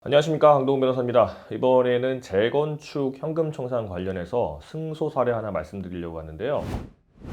안녕하십니까, 강동훈 변호사입니다. 이번에는 재건축 현금 청산 관련해서 승소 사례 하나 말씀드리려고 하는데요.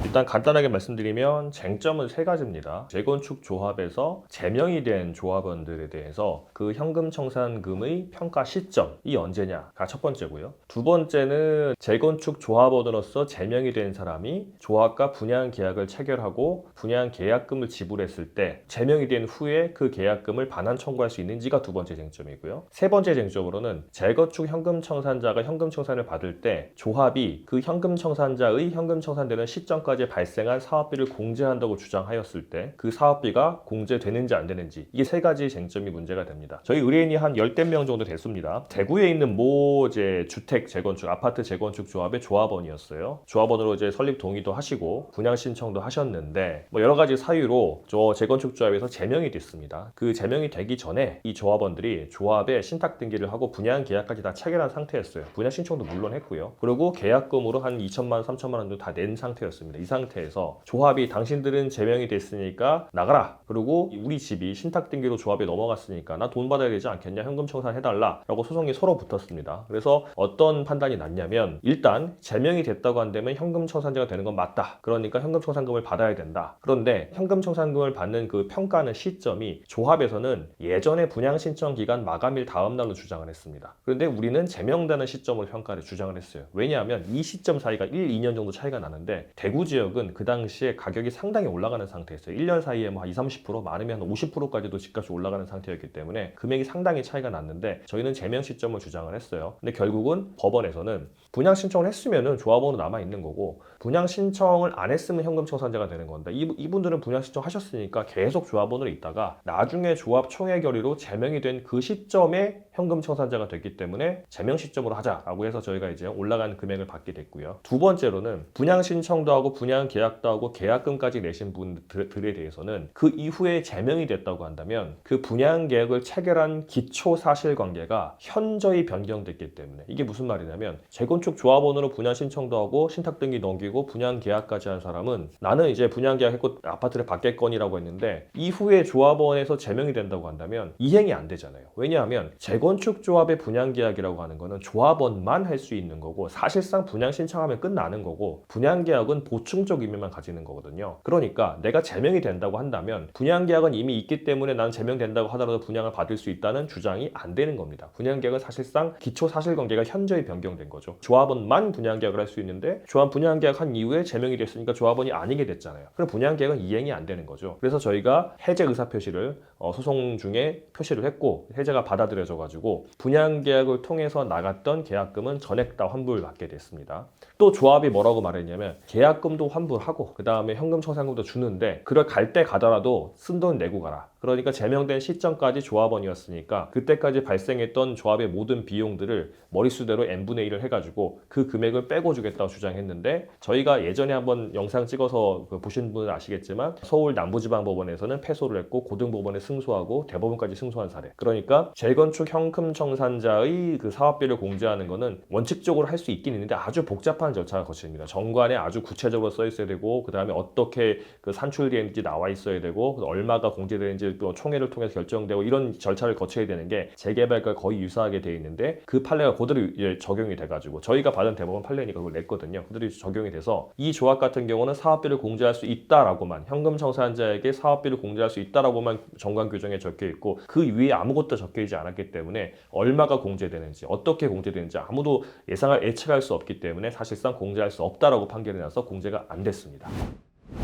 일단 간단하게 말씀드리면 쟁점은 세 가지입니다. 재건축 조합에서 제명이 된 조합원들에 대해서 그 현금 청산금의 평가 시점이 언제냐가 첫 번째고요. 두 번째는 재건축 조합원으로서 제명이 된 사람이 조합과 분양 계약을 체결하고 분양 계약금을 지불했을 때 제명이 된 후에 그 계약금을 반환 청구할 수 있는지가 두 번째 쟁점이고요. 세 번째 쟁점으로는 재건축 현금 청산자가 현금 청산을 받을 때 조합이 그 현금 청산자의 현금 청산되는 시점까지 발생한 사업비를 공제한다고 주장하였을 때 그 사업비가 공제되는지 안 되는지, 이게 세 가지 쟁점이 문제가 됩니다. 저희 의뢰인이 한 10명 정도 됐습니다. 대구에 있는 모 주택 재건축, 아파트 재건축 조합의 조합원이었어요. 조합원으로 설립 동의도 하시고 분양 신청도 하셨는데 여러 가지 사유로 저 재건축 조합에서 제명이 됐습니다. 그 제명이 되기 전에 이 조합원들이 조합에 신탁 등기를 하고 분양 계약까지 다 체결한 상태였어요. 분양 신청도 물론 했고요. 그리고 계약금으로 한 2천만 원, 3천만 원 정도 다 낸 상태였습니다. 이 상태에서 조합이 당신들은 제명이 됐으니까 나가라. 그리고 우리 집이 신탁 등기로 조합에 넘어갔으니까 나 돈 받아야 되지 않겠냐, 현금 청산해달라 라고 소송이 서로 붙었습니다. 그래서 어떤 판단이 났냐면, 일단 제명이 됐다고 한다면 현금 청산자가 되는 건 맞다. 그러니까 현금 청산금을 받아야 된다. 그런데 현금 청산금을 받는 그 평가하는 시점이 조합에서는 예전에 분양 신청 기간 마감일 다음 날로 주장을 했습니다. 그런데 우리는 제명되는 시점으로 평가를 주장을 했어요. 왜냐하면 이 시점 사이가 1, 2년 정도 차이가 나는데 대구 지역은 그 당시에 가격이 상당히 올라가는 상태였어요. 1년 사이에 한 20, 30%, 많으면 한 50%까지도 집값이 올라가는 상태였기 때문에 금액이 상당히 차이가 났는데 저희는 제명 시점을 주장을 했어요. 근데 결국은 법원에서는 분양 신청을 했으면은 조합원으로 남아 있는 거고, 분양 신청을 안 했으면 현금 청산자가 되는 건데 이분들은 분양 신청하셨으니까 계속 조합원으로 있다가 나중에 조합 총회 결의로 제명이 된 그 시점에 현금 청산자가 됐기 때문에 제명 시점으로 하자라고 해서 저희가 올라간 금액을 받게 됐고요. 두 번째로는 분양 신청도 하고 분양 계약도 하고 계약금까지 내신 분들에 대해서는 그 이후에 제명이 됐다고 한다면 그 분양 계약을 체결한 기초 사실관계가 현저히 변경됐기 때문에, 이게 무슨 말이냐면 재건축 조합원으로 분양 신청도 하고 신탁 등기 넘기고 분양 계약까지 한 사람은 나는 분양 계약했고 아파트를 받겠거니라고 했는데 이후에 조합원에서 제명이 된다고 한다면 이행이 안 되잖아요. 왜냐하면 재건축 조합의 분양 계약이라고 하는 거는 조합원만 할 수 있는 거고, 사실상 분양 신청하면 끝나는 거고, 분양 계약은 보충적 의미만 가지는 거거든요. 그러니까 내가 제명이 된다고 한다면 분양 계약은 이미 있기 때문에 난 제명된다고 하더라도 분양을 받을 수 있다는 주장이 안 되는 겁니다. 분양 계약은 사실상 기초 사실관계가 현저히 변경된 거죠. 조합원만 분양 계약을 할 수 있는데 조합 분양 계약한 이후에 제명이 됐으니까 조합원이 아니게 됐잖아요. 그럼 분양 계약은 이행이 안 되는 거죠. 그래서 저희가 해제 의사 표시를 소송 중에 표시를 했고, 해제가 받아들여져 가지고 분양 계약을 통해서 나갔던 계약금은 전액 다 환불받게 됐습니다. 또 조합이 뭐라고 말했냐면 계약금도 환불하고 그 다음에 현금 청산금도 주는데 그걸 갈 때 가더라도 쓴 돈 내고 가라. 그러니까 제명된 시점까지 조합원이었으니까 그때까지 발생했던 조합의 모든 비용들을 머릿수대로 n분의 1을 해가지고 그 금액을 빼고 주겠다고 주장했는데, 저희가 예전에 한번 영상 찍어서 보신 분은 아시겠지만 서울 남부지방법원에서는 패소를 했고 고등법원에 승소하고 대법원까지 승소한 사례. 그러니까 재건축 현금 청산자의 그 사업비를 공제하는 거는 원칙적으로 할 수 있긴 있는데 아주 복잡한 절차가 거칩니다. 정관에 아주 구체적으로 써 있어야 되고, 그 다음에 어떻게 그 산출되는지 나와 있어야 되고, 얼마가 공제되는지 또 총회를 통해서 결정되고, 이런 절차를 거쳐야 되는 게 재개발과 거의 유사하게 되어 있는데 그 판례가 그대로 적용이 돼가지고 저희가 받은 대법원 판례니까 그걸 냈거든요. 그들이 적용이 돼서 이 조합 같은 경우는 사업비를 공제할 수 있다라고만, 현금 청산자에게 사업비를 공제할 수 있다라고만 정관 규정에 적혀 있고 그 위에 아무것도 적혀 있지 않았기 때문에 얼마가 공제되는지 어떻게 공제되는지 아무도 예측할 수 없기 때문에 사실상 공제할 수 없다라고 판결이 나서 공제가 안 됐습니다.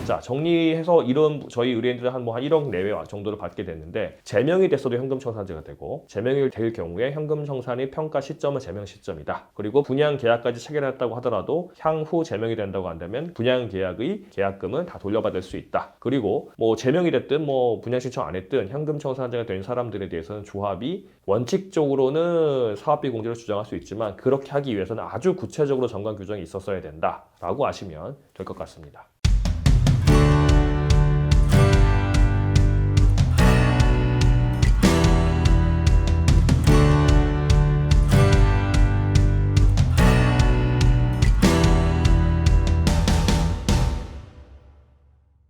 자, 정리해서 이런 저희 의뢰인들은 한 1억 내외 정도를 받게 됐는데, 제명이 됐어도 현금 청산자가 되고, 제명이 될 경우에 현금 청산의 평가 시점은 제명 시점이다. 그리고 분양 계약까지 체결했다고 하더라도 향후 제명이 된다고 한다면 분양 계약의 계약금은 다 돌려받을 수 있다. 그리고 제명이 됐든 분양 신청 안 했든 현금 청산자가 된 사람들에 대해서는 조합이 원칙적으로는 사업비 공제를 주장할 수 있지만 그렇게 하기 위해서는 아주 구체적으로 정관 규정이 있었어야 된다라고 아시면 될 것 같습니다.